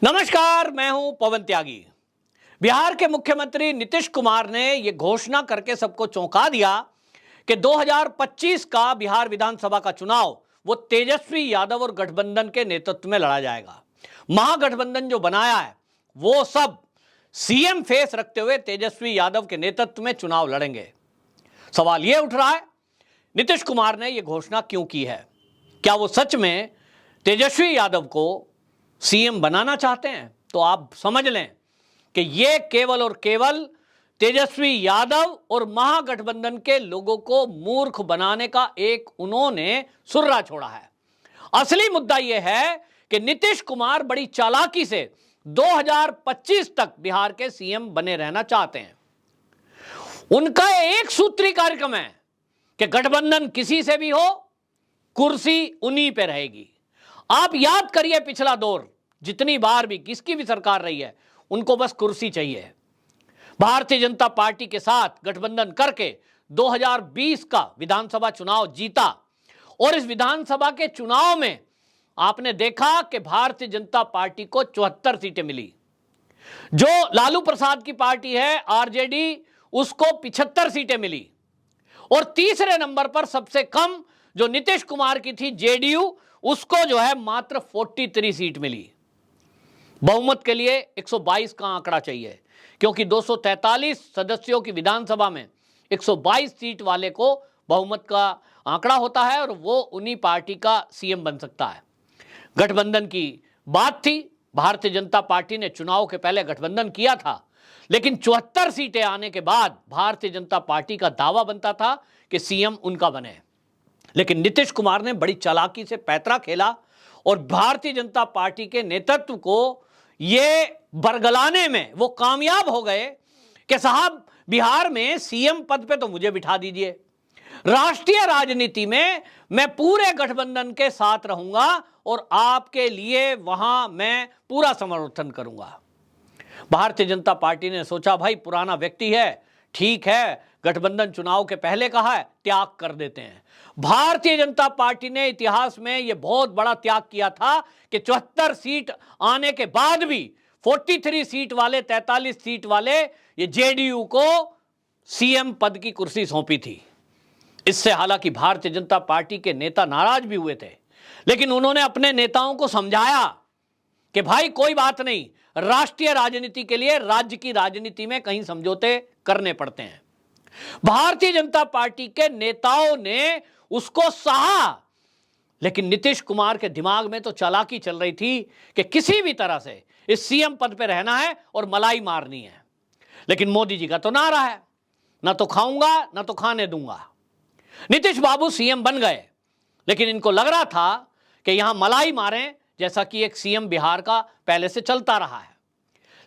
नमस्कार, मैं हूं पवन त्यागी। बिहार के मुख्यमंत्री नीतीश कुमार ने यह घोषणा करके सबको चौंका दिया कि 2025 का बिहार विधानसभा का चुनाव वो तेजस्वी यादव और गठबंधन के नेतृत्व में लड़ा जाएगा। महागठबंधन जो बनाया है वो सब सीएम फेस रखते हुए तेजस्वी यादव के नेतृत्व में चुनाव लड़ेंगे। सवाल यह उठ रहा है, नीतीश कुमार ने यह घोषणा क्यों की है? क्या वो सच में तेजस्वी यादव को सीएम बनाना चाहते हैं? तो आप समझ लें कि यह केवल और केवल तेजस्वी यादव और महागठबंधन के लोगों को मूर्ख बनाने का एक उन्होंने सुर्रा छोड़ा है। असली मुद्दा यह है कि नीतीश कुमार बड़ी चालाकी से 2025 तक बिहार के सीएम बने रहना चाहते हैं। उनका एक सूत्री कार्यक्रम है कि गठबंधन किसी से भी हो, कुर्सी उन्हीं पे रहेगी। आप याद करिए पिछला दौर, जितनी बार भी किसकी भी सरकार रही है, उनको बस कुर्सी चाहिए। भारतीय जनता पार्टी के साथ गठबंधन करके 2020 का विधानसभा चुनाव जीता और इस विधानसभा के चुनाव में आपने देखा कि भारतीय जनता पार्टी को 74 सीटें मिली। जो लालू प्रसाद की पार्टी है आरजेडी, उसको 75 सीटें मिली और तीसरे नंबर पर सबसे कम जो नीतीश कुमार की थी जेडीयू, उसको जो है मात्र 43 सीट मिली। बहुमत के लिए 122 का आंकड़ा चाहिए, क्योंकि 243 सदस्यों की विधानसभा में 122 सीट वाले को बहुमत का आंकड़ा होता है और वो उन्हीं पार्टी का सीएम बन सकता है। गठबंधन की बात थी, भारतीय जनता पार्टी ने चुनाव के पहले गठबंधन किया था, लेकिन 74 सीटें आने के बाद भारतीय जनता पार्टी का दावा बनता था कि सीएम उनका बने। लेकिन नीतीश कुमार ने बड़ी चालाकी से पैंतरा खेला और भारतीय जनता पार्टी के नेतृत्व को ये बरगलाने में वो कामयाब हो गए कि साहब बिहार में सीएम पद पे तो मुझे बिठा दीजिए, राष्ट्रीय राजनीति में मैं पूरे गठबंधन के साथ रहूंगा और आपके लिए वहां मैं पूरा समर्थन करूंगा। भारतीय जनता पार्टी ने सोचा भाई पुराना व्यक्ति है, ठीक है, गठबंधन चुनाव के पहले कहा है, त्याग कर देते हैं। भारतीय जनता पार्टी ने इतिहास में यह बहुत बड़ा त्याग किया था कि 74 सीट आने के बाद भी 43 सीट वाले, 43 सीट वाले ये जेडीयू को सीएम पद की कुर्सी सौंपी थी। इससे हालांकि भारतीय जनता पार्टी के नेता नाराज भी हुए थे, लेकिन उन्होंने अपने नेताओं को समझाया कि भाई कोई बात नहीं, राष्ट्रीय राजनीति के लिए राज्य की राजनीति में कहीं समझौते करने पड़ते हैं। भारतीय जनता पार्टी के नेताओं ने उसको सहा, लेकिन नीतीश कुमार के दिमाग में तो चालाकी चल रही थी कि किसी भी तरह से इस सीएम पद पे रहना है और मलाई मारनी है। लेकिन मोदी जी का तो नारा है, ना तो खाऊंगा ना तो खाने दूंगा। नीतीश बाबू सीएम बन गए, लेकिन इनको लग रहा था कि यहां मलाई मारें, जैसा कि एक सीएम बिहार का पहले से चलता रहा है।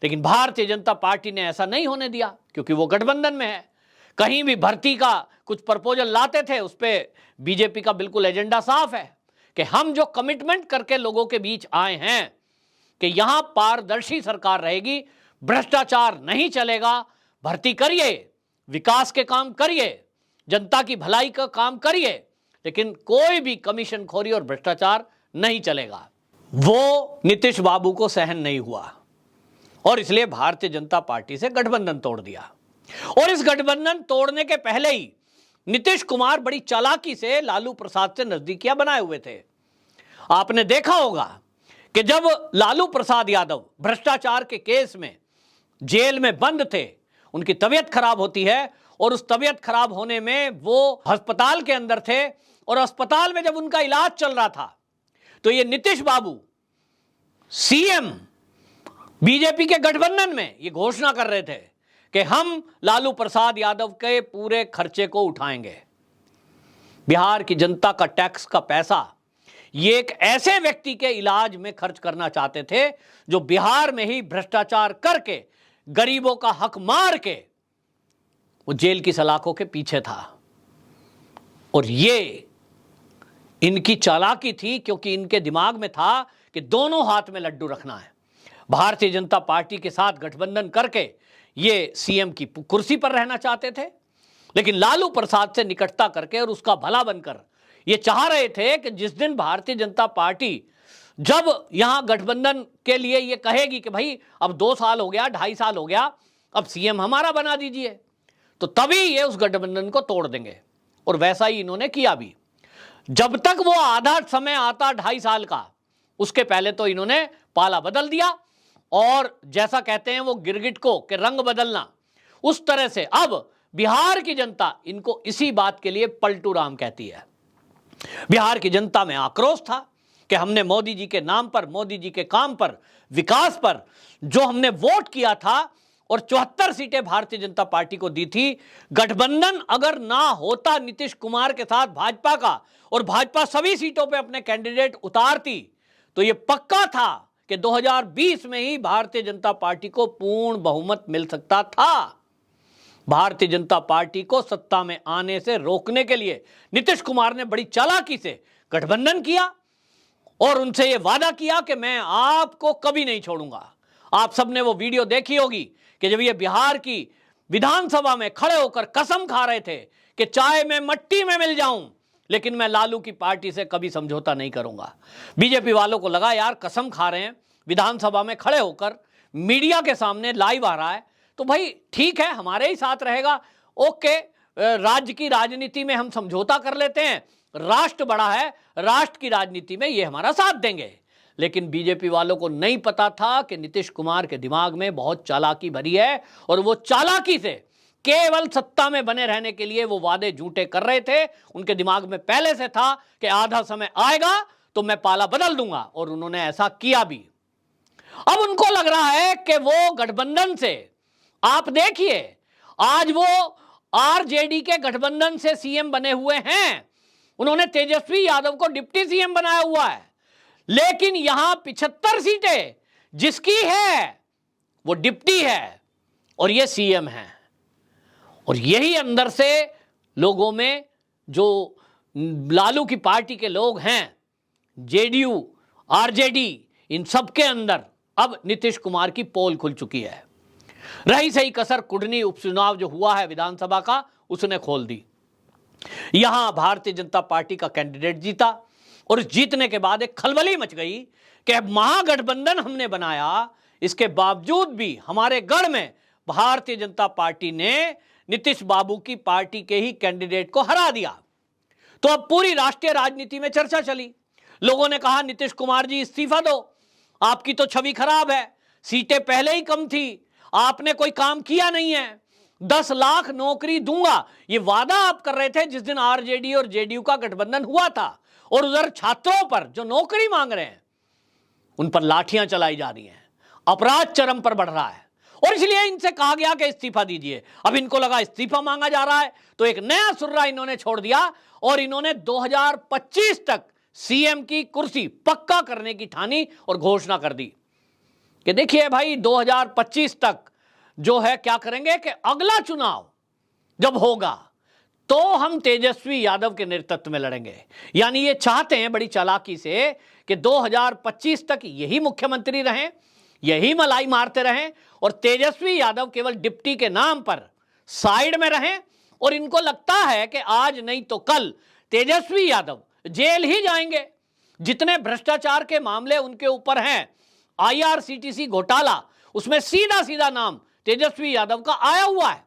लेकिन भारतीय जनता पार्टी ने ऐसा नहीं होने दिया, क्योंकि वो गठबंधन में है। कहीं भी भर्ती का कुछ प्रपोजल लाते थे, उस पर बीजेपी का बिल्कुल एजेंडा साफ है कि हम जो कमिटमेंट करके लोगों के बीच आए हैं कि यहां पारदर्शी सरकार रहेगी, भ्रष्टाचार नहीं चलेगा, भर्ती करिए, विकास के काम करिए, जनता की भलाई का काम करिए, लेकिन कोई भी कमीशन खोरी और भ्रष्टाचार नहीं चलेगा। वो नीतीश बाबू को सहन नहीं हुआ और इसलिए भारतीय जनता पार्टी से गठबंधन तोड़ दिया। और इस गठबंधन तोड़ने के पहले ही नीतीश कुमार बड़ी चालाकी से लालू प्रसाद से नजदीकियां बनाए हुए थे। आपने देखा होगा कि जब लालू प्रसाद यादव भ्रष्टाचार के केस में जेल में बंद थे, उनकी तबीयत खराब होती है और उस तबीयत खराब होने में वो अस्पताल के अंदर थे और अस्पताल में जब उनका इलाज चल रहा था, तो ये नीतीश बाबू सीएम बीजेपी के गठबंधन में ये घोषणा कर रहे थे कि हम लालू प्रसाद यादव के पूरे खर्चे को उठाएंगे। बिहार की जनता का टैक्स का पैसा ये एक ऐसे व्यक्ति के इलाज में खर्च करना चाहते थे जो बिहार में ही भ्रष्टाचार करके गरीबों का हक मार के वो जेल की सलाखों के पीछे था। और ये इनकी चालाकी थी, क्योंकि इनके दिमाग में था कि दोनों हाथ में लड्डू रखना है। भारतीय जनता पार्टी के साथ गठबंधन करके ये सीएम की कुर्सी पर रहना चाहते थे, लेकिन लालू प्रसाद से निकटता करके और उसका भला बनकर ये चाह रहे थे कि जिस दिन भारतीय जनता पार्टी जब यहां गठबंधन के लिए ये कहेगी कि भाई अब 2 साल हो गया, 2.5 साल हो गया, अब सीएम हमारा बना दीजिए, तो तभी ये उस गठबंधन को तोड़ देंगे। और वैसा ही इन्होंने किया भी। जब तक वो आधा समय आता 2.5 साल का, उसके पहले तो इन्होंने पाला बदल दिया। और जैसा कहते हैं वो गिरगिट को कि रंग बदलना, उस तरह से अब बिहार की जनता इनको इसी बात के लिए पलटू राम कहती है। बिहार की जनता में आक्रोश था कि हमने मोदी जी के नाम पर, मोदी जी के काम पर, विकास पर जो हमने वोट किया था और 74 सीटें भारतीय जनता पार्टी को दी थी, गठबंधन अगर ना होता नीतीश कुमार के साथ भाजपा का और भाजपा सभी सीटों पे अपने कैंडिडेट उतारती, तो यह पक्का था कि 2020 में ही भारतीय जनता पार्टी को पूर्ण बहुमत मिल सकता था। भारतीय जनता पार्टी को सत्ता में आने से रोकने के लिए नीतीश कुमार ने बड़ी चालाकी से गठबंधन किया और उनसे यह वादा किया कि मैं आपको कभी नहीं छोड़ूंगा। आप सबने वो वीडियो देखी होगी कि जब ये बिहार की विधानसभा में खड़े होकर कसम खा रहे थे कि चाहे मैं मट्टी में मिल जाऊं, लेकिन मैं लालू की पार्टी से कभी समझौता नहीं करूंगा। बीजेपी वालों को लगा यार कसम खा रहे हैं, विधानसभा में खड़े होकर मीडिया के सामने लाइव आ रहा है, तो भाई ठीक है, हमारे ही साथ रहेगा, ओके, राज्य की राजनीति में हम समझौता कर लेते हैं, राष्ट्र बड़ा है, राष्ट्र की राजनीति में ये हमारा साथ देंगे। लेकिन बीजेपी वालों को नहीं पता था कि नीतीश कुमार के दिमाग में बहुत चालाकी भरी है और वो चालाकी से केवल सत्ता में बने रहने के लिए वो वादे झूठे कर रहे थे। उनके दिमाग में पहले से था कि आधा समय आएगा तो मैं पाला बदल दूंगा, और उन्होंने ऐसा किया भी। अब उनको लग रहा है कि वो गठबंधन से, आप देखिए आज वो आरजेडी के गठबंधन से सीएम बने हुए हैं, उन्होंने तेजस्वी यादव को डिप्टी सीएम बनाया हुआ है, लेकिन यहां 75 सीटें जिसकी है वो डिप्टी है और ये सीएम है। और यही अंदर से लोगों में, जो लालू की पार्टी के लोग हैं, जेडीयू, आरजेडी, इन सब के अंदर अब नीतीश कुमार की पोल खुल चुकी है। रही सही कसर कुढ़नी उपचुनाव जो हुआ है विधानसभा का, उसने खोल दी। यहां भारतीय जनता पार्टी का कैंडिडेट जीता और इस जीतने के बाद एक खलबली मच गई कि अब महागठबंधन हमने बनाया, इसके बावजूद भी हमारे गढ़ में भारतीय जनता पार्टी ने नीतीश बाबू की पार्टी के ही कैंडिडेट को हरा दिया। तो अब पूरी राष्ट्रीय राजनीति में चर्चा चली। लोगों ने कहा नीतीश कुमार जी इस्तीफा दो, आपकी तो छवि खराब है, सीटें पहले ही कम थी, आपने कोई काम किया नहीं है, 10 लाख नौकरी दूंगा, ये वादा आप कर रहे थे जिस दिन आरजेडी और जेडीयू का गठबंधन हुआ था, और उधर छात्रों पर जो नौकरी मांग रहे हैं उन पर लाठियां चलाई जा रही हैं, अपराध चरम पर बढ़ रहा है, और इसलिए इनसे कहा गया कि इस्तीफा दीजिए। अब इनको लगा इस्तीफा मांगा जा रहा है, तो एक नया सुर्रा इन्होंने छोड़ दिया और इन्होंने 2025 तक सीएम की कुर्सी पक्का करने की ठानी और घोषणा कर दी कि देखिए भाई 2025 तक जो है क्या करेंगे कि अगला चुनाव जब होगा तो हम तेजस्वी यादव के नेतृत्व में लड़ेंगे। यानी ये चाहते हैं बड़ी चालाकी से कि 2025 तक यही मुख्यमंत्री रहें, यही मलाई मारते रहें, और तेजस्वी यादव केवल डिप्टी के नाम पर साइड में रहें। और इनको लगता है कि आज नहीं तो कल तेजस्वी यादव जेल ही जाएंगे। जितने भ्रष्टाचार के मामले उनके ऊपर हैं, आईआरसीटीसी घोटाला, उसमें सीधा सीधा नाम तेजस्वी यादव का आया हुआ है।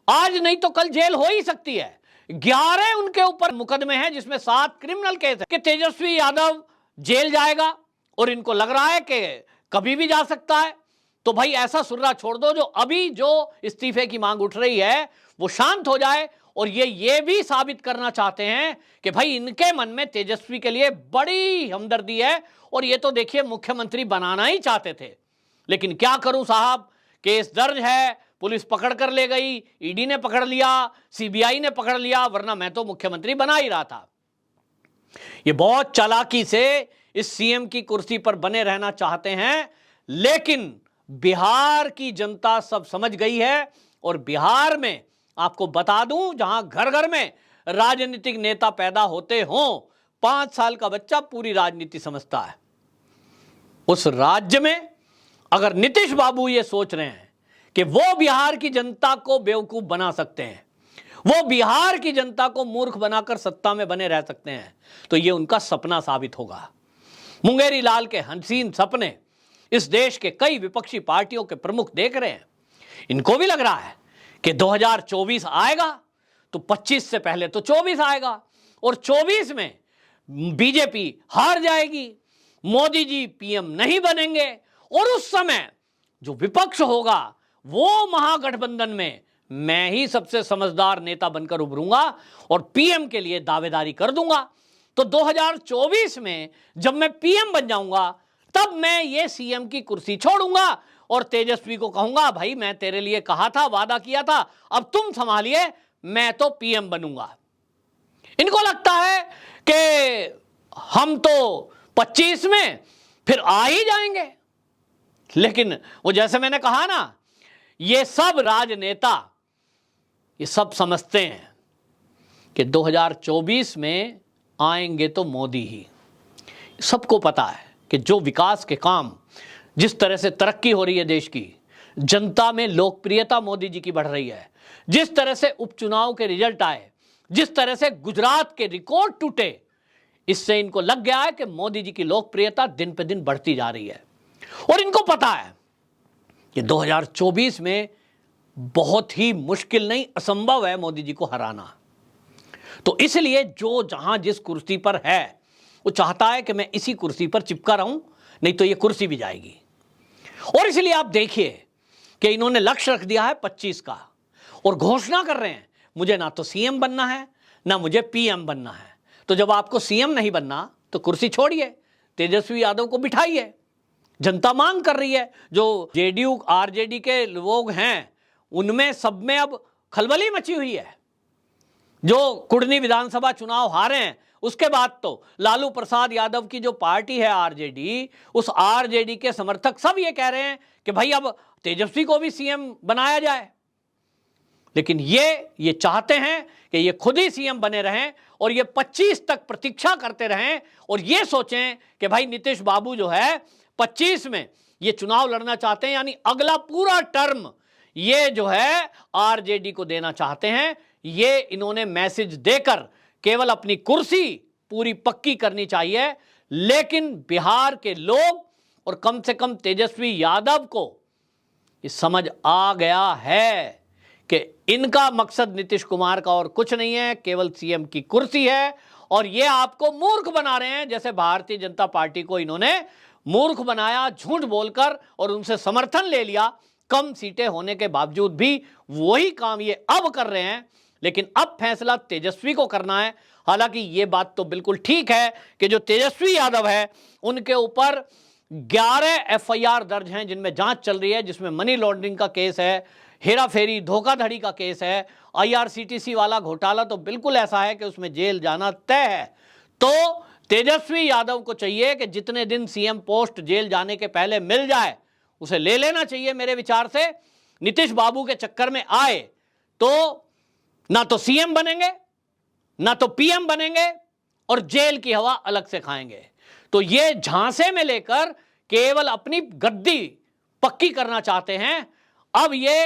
आज नहीं तो कल जेल हो ही सकती है। 11 उनके ऊपर मुकदमे हैं जिसमें 7 क्रिमिनल केस है कि तेजस्वी यादव जेल जाएगा, और इनको लग रहा है कि कभी भी जा सकता है। तो भाई ऐसा सुर्रा छोड़ दो, जो अभी जो इस्तीफे की मांग उठ रही है वो शांत हो जाए। और ये भी साबित करना चाहते हैं कि भाई इनके मन में तेजस्वी के लिए बड़ी हमदर्दी है, और ये तो देखिए मुख्यमंत्री बनाना ही चाहते थे। लेकिन क्या करूं साहब, केस दर्ज है, पुलिस पकड़ कर ले गई, ईडी ने पकड़ लिया, सीबीआई ने पकड़ लिया, वरना मैं तो मुख्यमंत्री बना ही रहा था। ये बहुत चालाकी से इस सीएम की कुर्सी पर बने रहना चाहते हैं, लेकिन बिहार की जनता सब समझ गई है। और बिहार में आपको बता दूं, जहां घर घर में राजनीतिक नेता पैदा होते हों, 5 साल का बच्चा पूरी राजनीति समझता है। उस राज्य में अगर नीतीश बाबू ये सोच रहे हैं कि वो बिहार की जनता को बेवकूफ बना सकते हैं, वो बिहार की जनता को मूर्ख बनाकर सत्ता में बने रह सकते हैं, तो ये उनका सपना साबित होगा। मुंगेरी लाल के हसीन सपने इस देश के कई विपक्षी पार्टियों के प्रमुख देख रहे हैं। इनको भी लग रहा है कि 2024 आएगा तो 25 से पहले तो 24 आएगा और 24 में बीजेपी हार जाएगी, मोदी जी पीएम नहीं बनेंगे और उस समय जो विपक्ष होगा वो महागठबंधन में मैं ही सबसे समझदार नेता बनकर उभरूंगा और पीएम के लिए दावेदारी कर दूंगा। तो 2024 में जब मैं पीएम बन जाऊंगा तब मैं ये सीएम की कुर्सी छोड़ूंगा और तेजस्वी को कहूंगा, भाई मैं तेरे लिए कहा था, वादा किया था, अब तुम संभालिए, मैं तो पीएम बनूंगा। इनको लगता है कि हम तो 25 में फिर आ ही जाएंगे, लेकिन वो जैसे मैंने कहा ना, ये सब राजनेता ये सब समझते हैं कि 2024 में आएंगे तो मोदी ही। सबको पता है कि जो विकास के काम, जिस तरह से तरक्की हो रही है देश की, जनता में लोकप्रियता मोदी जी की बढ़ रही है, जिस तरह से उपचुनाव के रिजल्ट आए, जिस तरह से गुजरात के रिकॉर्ड टूटे, इससे इनको लग गया है कि मोदी जी की लोकप्रियता दिन पे दिन बढ़ती जा रही है। और इनको पता है कि 2024 में बहुत ही मुश्किल नहीं, असंभव है मोदी जी को हराना। तो इसलिए जो जहां जिस कुर्सी पर है वो चाहता है कि मैं इसी कुर्सी पर चिपका रहूं, नहीं तो ये कुर्सी भी जाएगी। और इसलिए आप देखिए कि इन्होंने लक्ष्य रख दिया है 25 का और घोषणा कर रहे हैं, मुझे ना तो सीएम बनना है ना मुझे पीएम बनना है। तो जब आपको सीएम नहीं बनना तो कुर्सी छोड़िए, तेजस्वी यादव को बिठाइए। जनता मांग कर रही है। जो जेडीयू आरजेडी के लोग हैं उनमें सब में अब खलबली मची हुई है। जो कुढ़नी विधानसभा चुनाव हारे हैं उसके बाद तो लालू प्रसाद यादव की जो पार्टी है आरजेडी, उस आरजेडी के समर्थक सब ये कह रहे हैं कि भाई अब तेजस्वी को भी सीएम बनाया जाए। लेकिन ये चाहते हैं कि ये खुद ही सीएम बने रहें और ये 25 तक प्रतीक्षा करते रहें और ये सोचें कि भाई नीतीश बाबू जो है 25 में ये चुनाव लड़ना चाहते हैं, यानी अगला पूरा टर्म ये जो है आरजेडी को देना चाहते हैं। ये इन्होंने मैसेज देकर केवल अपनी कुर्सी पूरी पक्की करनी चाहिए। लेकिन बिहार के लोग और कम से कम तेजस्वी यादव को ये समझ आ गया है कि इनका मकसद नीतीश कुमार का और कुछ नहीं है, केवल सीएम की कुर्सी है। और ये आपको मूर्ख बना रहे हैं, जैसे भारतीय जनता पार्टी को इन्होंने मूर्ख बनाया झूठ बोलकर और उनसे समर्थन ले लिया। कम सीटें होने के बावजूद भी वही काम ये अब कर रहे हैं, लेकिन अब फैसला तेजस्वी को करना है। हालांकि ये बात तो बिल्कुल ठीक है कि जो तेजस्वी यादव है उनके ऊपर 11 एफआईआर दर्ज हैं जिनमें जांच चल रही है, जिसमें मनी लॉन्ड्रिंग का केस है, हेरा फेरी धोखाधड़ी का केस है, आईआरसीटीसी वाला घोटाला तो बिल्कुल ऐसा है कि उसमें जेल जाना तय है। तो तेजस्वी यादव को चाहिए कि जितने दिन सीएम पोस्ट जेल जाने के पहले मिल जाए उसे ले लेना चाहिए। मेरे विचार से नीतीश बाबू के चक्कर में आए तो ना तो सीएम बनेंगे ना तो पीएम बनेंगे और जेल की हवा अलग से खाएंगे। तो ये झांसे में लेकर केवल अपनी गद्दी पक्की करना चाहते हैं। अब ये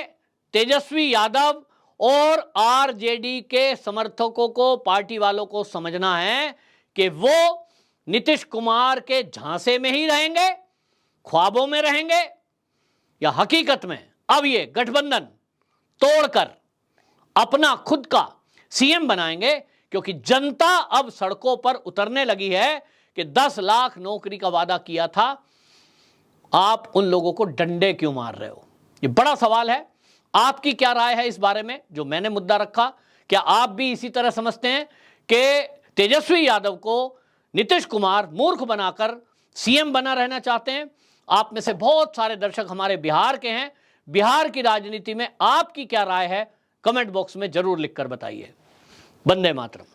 तेजस्वी यादव और आरजेडी के समर्थकों को, पार्टी वालों को समझना है कि वो नीतीश कुमार के झांसे में ही रहेंगे, ख्वाबों में रहेंगे, या हकीकत में अब ये गठबंधन तोड़कर अपना खुद का सीएम बनाएंगे। क्योंकि जनता अब सड़कों पर उतरने लगी है कि 10 लाख नौकरी का वादा किया था, आप उन लोगों को डंडे क्यों मार रहे हो? ये बड़ा सवाल है। आपकी क्या राय है इस बारे में जो मैंने मुद्दा रखा? क्या आप भी इसी तरह समझते हैं कि तेजस्वी यादव को नीतीश कुमार मूर्ख बनाकर सीएम बना रहना चाहते हैं? आप में से बहुत सारे दर्शक हमारे बिहार के हैं। बिहार की राजनीति में आपकी क्या राय है? कमेंट बॉक्स में जरूर लिखकर बताइए। वंदे मातरम।